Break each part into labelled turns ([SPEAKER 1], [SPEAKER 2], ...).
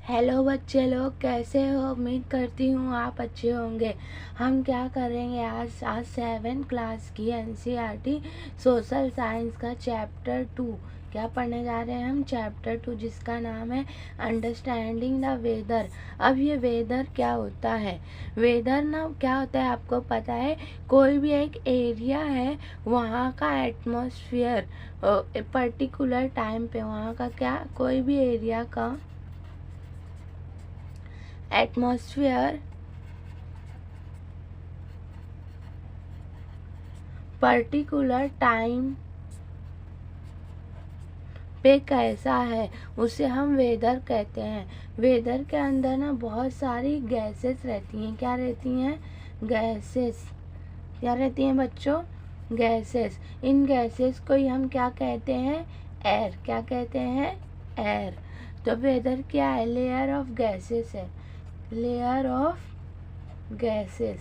[SPEAKER 1] Hello बच्चे लोग, कैसे हो? उम्मीद करती हूँ आप अच्छे होंगे। हम क्या करेंगे आज 7 क्लास की एनसीईआरटी सोशल साइंस का चैप्टर 2 क्या पढ़ने जा रहे हैं हम। चैप्टर 2 जिसका नाम है अंडरस्टैंडिंग द वेदर। अब ये वेदर क्या होता है? वेदर ना क्या होता है आपको पता है? कोई भी एक एरिया है, वहाँ का एटमॉस्फेयर पर्टिकुलर टाइम पे वहाँ का क्या, कोई भी एरिया का एटमॉस्फेयर पर्टिकुलर टाइम पे कैसा है, उसे हम वेदर कहते हैं। वेदर के अंदर ना बहुत सारी गैसेस रहती हैं। क्या रहती हैं? गैसेस। क्या रहती हैं बच्चों? गैसेस। इन गैसेस को ही हम क्या कहते हैं? एयर। क्या कहते हैं? एयर। तो वेदर क्या है? लेयर ऑफ गैसेस है। Layer of gases.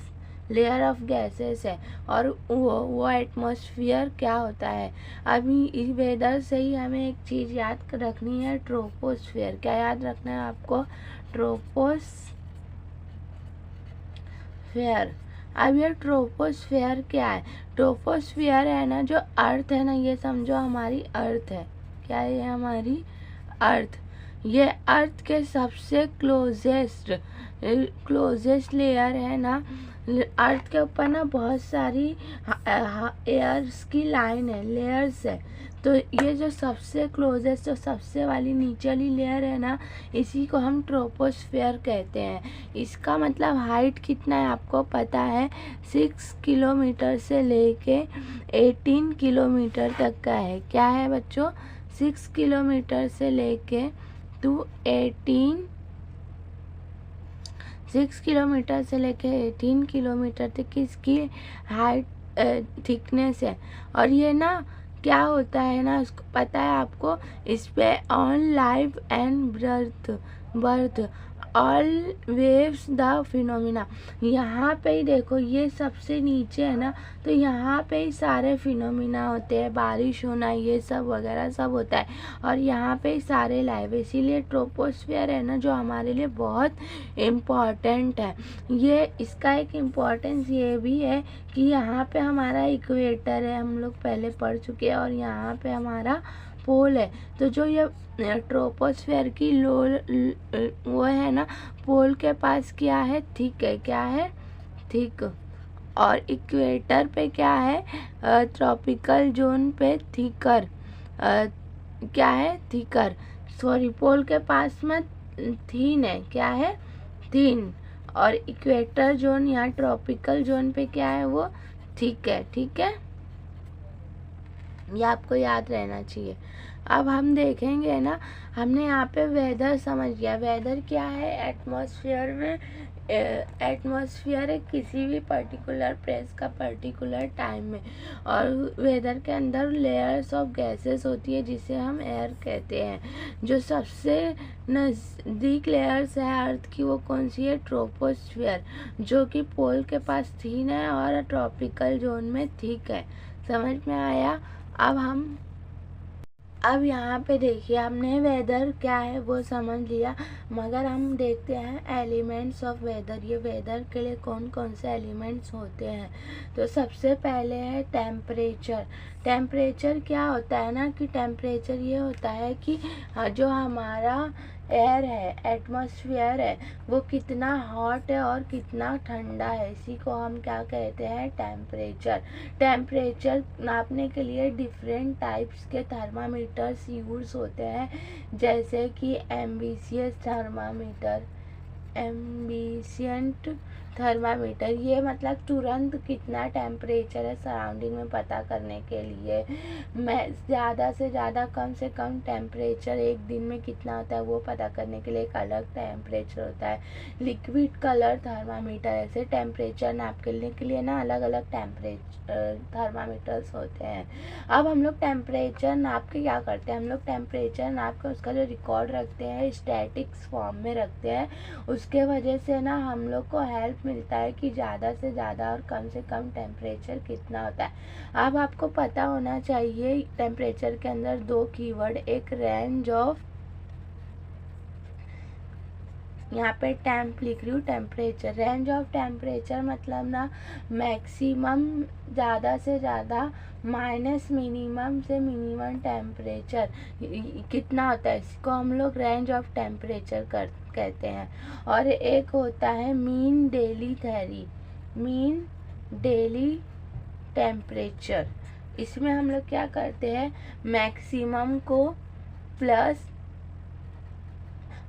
[SPEAKER 1] Layer of gases है। और वो एटमॉस्फेयर क्या होता है? अभी इस वेदर से ही हमें एक चीज़ याद रखनी है, ट्रोपोस्फेयर। क्या याद रखना है आपको? ट्रोपोस्फेयर। अब ये ट्रोपोस्फेयर क्या है? ट्रोपोस्फेयर है ना, जो अर्थ है ना, ये समझो हमारी अर्थ है। क्या है? ये हमारी अर्थ। ये अर्थ के सबसे क्लोजेस्ट लेयर है ना। अर्थ के ऊपर ना बहुत सारी एयर्स की लाइन है, लेयर्स है। तो ये जो सबसे क्लोजेस्ट, जो सबसे वाली नीचे वाली लेयर है ना, इसी को हम ट्रोपोस्फेयर कहते हैं। इसका मतलब हाइट कितना है आपको पता है? 6 किलोमीटर से लेके 18 किलोमीटर तक का है। क्या है बच्चों? 6 किलोमीटर से लेके 6 किलोमीटर से लेके 18 किलोमीटर तक इसकी हाइट थिकनेस है। और ये ना क्या होता है ना, उसको पता है आपको? इस पे on life and birth all waves the phenomena. यहाँ पे ही देखो, ये सबसे नीचे है ना, तो यहाँ पे ही सारे फिनोमिना होते हैं, बारिश होना, ये सब वगैरह सब होता है। और यहाँ पे ही सारे लाइव, इसीलिए ट्रोपोस्फियर है ना, जो हमारे लिए बहुत इम्पॉर्टेंट है। ये इसका एक इम्पॉर्टेंस ये भी है कि यहाँ पे हमारा इक्वेटर है, हम लोग पहले पढ़ चुके हैं, और यहाँ पे हमारा पोल है। तो जो ये ट्रोपोस्फेयर की वो है ना, पोल के पास क्या है? थिक है। क्या है? थिक। और इक्वेटर पे क्या है? ट्रॉपिकल जोन पे थिकर। क्या है? थिकर। सॉरी, पोल के पास में थीन है। क्या है? थीन। और इक्वेटर जोन या ट्रॉपिकल जोन पे क्या है? वो थिक है। ठीक है, ये आपको याद रहना चाहिए। अब हम देखेंगे ना, हमने यहाँ पे वेदर समझ लिया। वेदर क्या है? एटमॉस्फेयर में एटमॉस्फेयर है किसी भी पर्टिकुलर प्लेस का पर्टिकुलर टाइम में। और वेदर के अंदर लेयर्स ऑफ गैसेस होती है, जिसे हम एयर कहते हैं। जो सबसे नज़दीक लेयर्स है अर्थ की, वो कौन सी है? ट्रोपोस्फियर, जो कि पोल के पास थीन है और ट्रॉपिकल जोन में थिक है। समझ में आया? अब यहाँ पे देखिए, हमने वेदर क्या है वो समझ लिया, मगर हम देखते हैं एलिमेंट्स ऑफ वेदर। ये वेदर के लिए कौन कौन से एलिमेंट्स होते हैं। तो सबसे पहले है टेम्परेचर। टेम्परेचर क्या होता है ना, कि टेम्परेचर ये होता है कि जो हमारा एयर है, एटमॉस्फेयर है, वो कितना हॉट है और कितना ठंडा है, इसी को हम क्या कहते हैं? टेम्परेचर। टेम्परेचर नापने के लिए डिफरेंट टाइप्स के थर्मामीटर्स यूज होते हैं, जैसे कि एम्बिशियंट थर्मामीटर। ये मतलब तुरंत कितना टेम्परेचर है सराउंडिंग में पता करने के लिए। मैं ज़्यादा से ज़्यादा कम से कम टेम्परेचर एक दिन में कितना होता है वो पता करने के लिए एक अलग टेम्परेचर होता है। लिक्विड कलर थर्मामीटर, ऐसे टेम्परेचर नापने के लिए ना अलग अलग थर्मामीटर्स होते हैं। अब हम लोग टेम्परेचर नाप के क्या करते हैं? हम लोग टेम्परेचर नाप के उसका जो रिकॉर्ड रखते हैं, स्टैटिक्स फॉर्म में रखते हैं। उसके वजह से ना हम लोग को हेल्प मिलता है कि ज़्यादा से ज़्यादा और कम से कम टेम्परेचर कितना होता है। अब आपको पता होना चाहिए टेम्परेचर के अंदर 2 कीवर्ड, एक यहाँ पे टेम्प लिख रही हूँ, टेम्परेचर। रेंज ऑफ टेम्परेचर मतलब ना मैक्सिमम ज़्यादा से ज़्यादा माइनस मिनिमम से मिनिमम टेम्परेचर कितना होता है, इसको हम लोग रेंज ऑफ टेम्परेचर कहते हैं। और एक होता है mean daily theory, mean daily temperature. इसमें हम लोग क्या करते हैं, मैक्सिमम को प्लस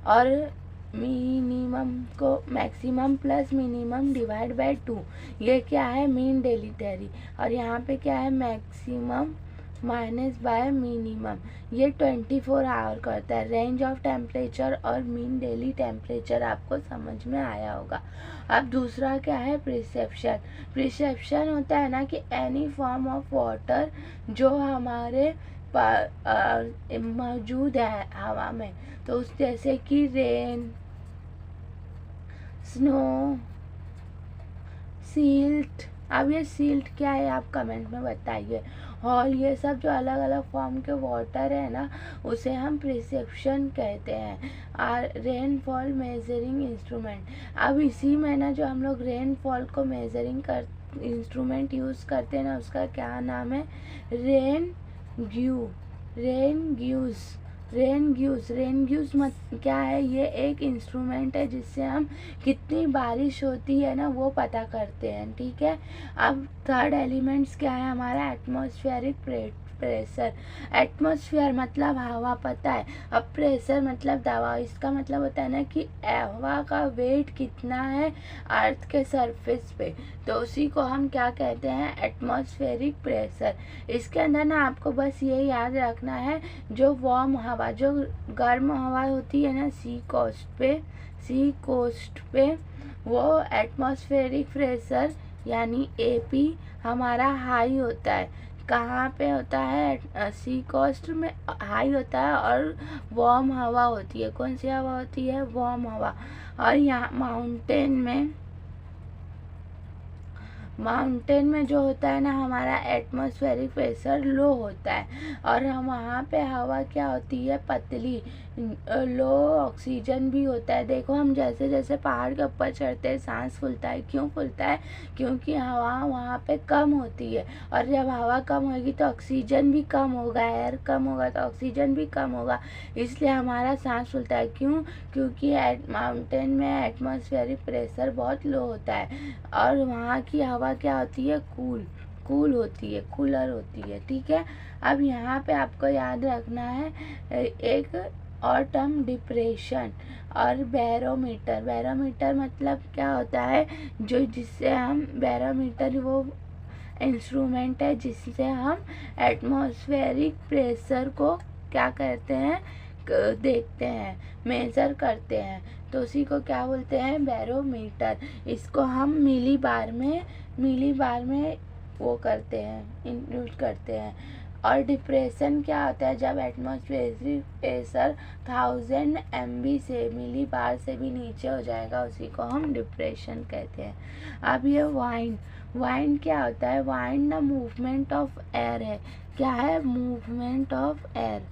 [SPEAKER 1] और मिनिमम को, maximum plus minimum divide by 2, ये क्या है, मीन डेली थ्योरी। और यहाँ पे क्या है, मैक्सिमम माइनस बाय मिनिमम, ये 24 आवर का होता है। रेंज ऑफ टेम्परेचर और मीन डेली टेम्परेचर आपको समझ में आया होगा। अब दूसरा क्या है, प्रिसेप्शन। प्रिसेप्शन होता है ना कि एनी फॉर्म ऑफ वाटर जो हमारे मौजूद है हवा में, तो उस जैसे कि रेन, स्नो, सिल्ट। अब ये सिल्ट क्या है आप कमेंट में बताइए। और ये सब जो अलग अलग फॉर्म के वाटर है ना, उसे हम प्रिसेप्शन कहते हैं। और रेनफॉल मेजरिंग इंस्ट्रूमेंट। अब इसी में ना जो हम लोग रेनफॉल को मेजरिंग कर इंस्ट्रूमेंट यूज़ करते हैं ना, उसका क्या नाम है, रेन ग्यूज मत क्या है, ये एक इंस्ट्रूमेंट है जिससे हम कितनी बारिश होती है ना वो पता करते हैं, ठीक है। अब थर्ड एलिमेंट्स क्या है हमारा, एटमॉस्फेरिक प्रेशर। एटमॉस्फेयर मतलब हवा, पता है। अब प्रेशर मतलब दबाव, इसका मतलब होता है ना कि हवा का वेट कितना है अर्थ के सरफेस पे, तो उसी को हम क्या कहते हैं, एटमॉस्फेरिक प्रेशर। इसके अंदर ना आपको बस ये याद रखना है, जो वार्म हवा, जो गर्म हवा होती है ना सी कोस्ट पे वो एटमॉस्फेरिक प्रेशर यानी एपी हमारा हाई होता है। कहाँ पे होता है, सी कोस्ट में हाई होता है। और वार्म हवा होती है, कौन सी हवा होती है, वार्म हवा। और यहाँ माउंटेन में जो होता है ना हमारा एटमॉस्फेरिक प्रेशर लो होता है। और हम वहाँ पे हवा क्या होती है, पतली, लो ऑक्सीजन भी होता है। देखो हम जैसे जैसे पहाड़ के ऊपर चढ़ते हैं सांस फूलता है, क्यों फूलता है, क्योंकि हवा वहाँ पे कम होती है। और जब हवा कम होगी तो ऑक्सीजन भी कम होगा, एयर कम होगा तो ऑक्सीजन भी कम होगा, इसलिए हमारा सांस फूलता है। क्यों, क्योंकि माउंटेन में एटमॉस्फेरिक प्रेशर बहुत लो होता है। और वहाँ की हवा क्या होती है, कूल होती है, कूलर होती है, ठीक है। अब यहाँ पे आपको याद रखना है एक और टर्म, डिप्रेशन और बैरोमीटर। बैरोमीटर मतलब क्या होता है, जो जिससे हम, बैरोमीटर वो इंस्ट्रूमेंट है जिससे हम एटमॉस्फेरिक प्रेशर को क्या कहते हैं, देखते हैं, मेजर करते हैं, तो उसी को क्या बोलते हैं, बैरोमीटर। इसको हम मिली बार में वो करते हैं, इंक्लूड करते हैं। और डिप्रेशन क्या होता है, जब एटमॉस्फेरिक प्रेशर 1000 MB से, मिली बार से भी नीचे हो जाएगा, उसी को हम डिप्रेशन कहते हैं। अब ये वाइंड क्या होता है, वाइंड ना मूवमेंट ऑफ एयर है। क्या है, मूवमेंट ऑफ एयर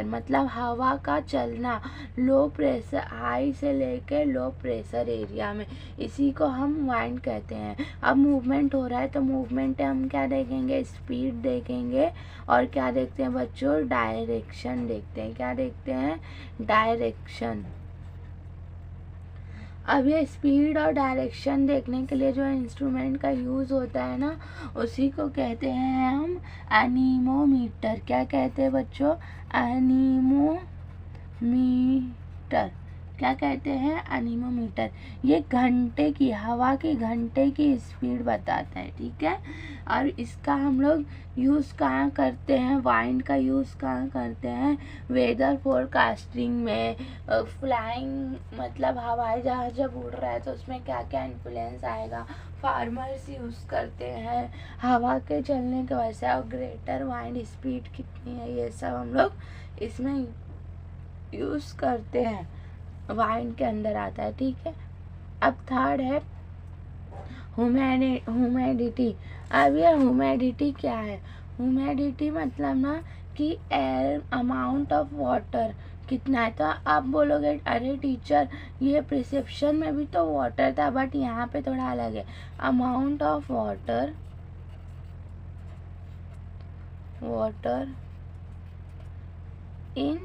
[SPEAKER 1] मतलब हवा का चलना लो प्रेशर, हाई से लेके लो प्रेशर एरिया में, इसी को हम वाइंड कहते हैं। अब मूवमेंट हो रहा है तो मूवमेंट हम क्या देखेंगे, स्पीड देखेंगे। और क्या देखते हैं बच्चों, डायरेक्शन देखते हैं। क्या देखते हैं, डायरेक्शन। अब ये स्पीड और डायरेक्शन देखने के लिए जो इंस्ट्रूमेंट का यूज़ होता है ना, उसी को कहते हैं हम एनीमोमीटर। क्या कहते हैं बच्चों, एनीमोमीटर। क्या कहते हैं, एनीमोमीटर। ये घंटे की, हवा के घंटे की स्पीड बताता है, ठीक है। और इसका हम लोग यूज़ कहाँ करते हैं, वाइंड का यूज़ कहाँ करते हैं, वेदर फोरकास्टिंग में, फ्लाइंग मतलब हवाई जहाज जब उड़ रहा है तो उसमें क्या क्या इन्फ्लुएंस आएगा, फार्मर्स यूज़ करते हैं हवा के चलने की वजह से। और ग्रेटर वाइंड स्पीड कितनी है, ये सब हम लोग इसमें यूज़ करते हैं, वाइंड के अंदर आता है, ठीक है। अब थर्ड है ह्यूमिडिटी। अब ये ह्यूमिडिटी क्या है, ह्यूमिडिटी मतलब ना कि एयर, अमाउंट ऑफ वाटर कितना है। तो आप बोलोगे अरे टीचर ये प्रिस्क्रिप्शन में भी तो वाटर था, बट यहाँ पे थोड़ा अलग है। Amount of water in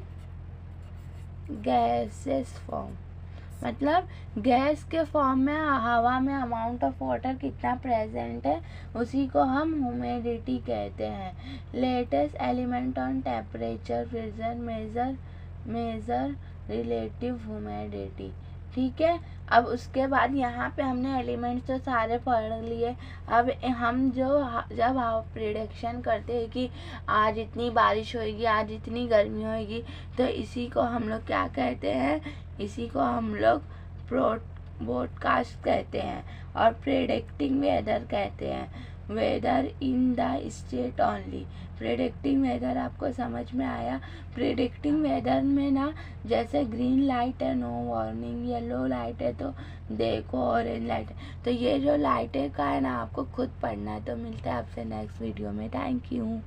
[SPEAKER 1] gases form, मतलब गैस के फॉर्म में हवा में अमाउंट ऑफ वाटर कितना प्रेजेंट है, उसी को हम ह्यूमिडिटी कहते हैं। Latest element on temperature pressure measure relative humidity. ठीक है, अब उसके बाद यहाँ पे हमने एलिमेंट्स तो सारे पढ़ लिए। अब हम जब आप प्रिडिक्शन करते हैं कि आज इतनी बारिश होगी, आज इतनी गर्मी होगी, तो इसी को हम लोग क्या कहते हैं, इसी को हम लोग ब्रॉडकास्ट कहते हैं और प्रेडिक्टिंग वेदर कहते हैं। Weather in the state only. Predicting weather आपको समझ में आया। प्रेडिक्टिंग वेदर में ना, जैसे ग्रीन लाइट है नो वार्निंग, येलो लाइट है तो देखो, ऑरेंज लाइट है तो ये जो लाइटें का है ना आपको खुद पढ़ना है। तो मिलता है आपसे नेक्स्ट वीडियो में। Thank you.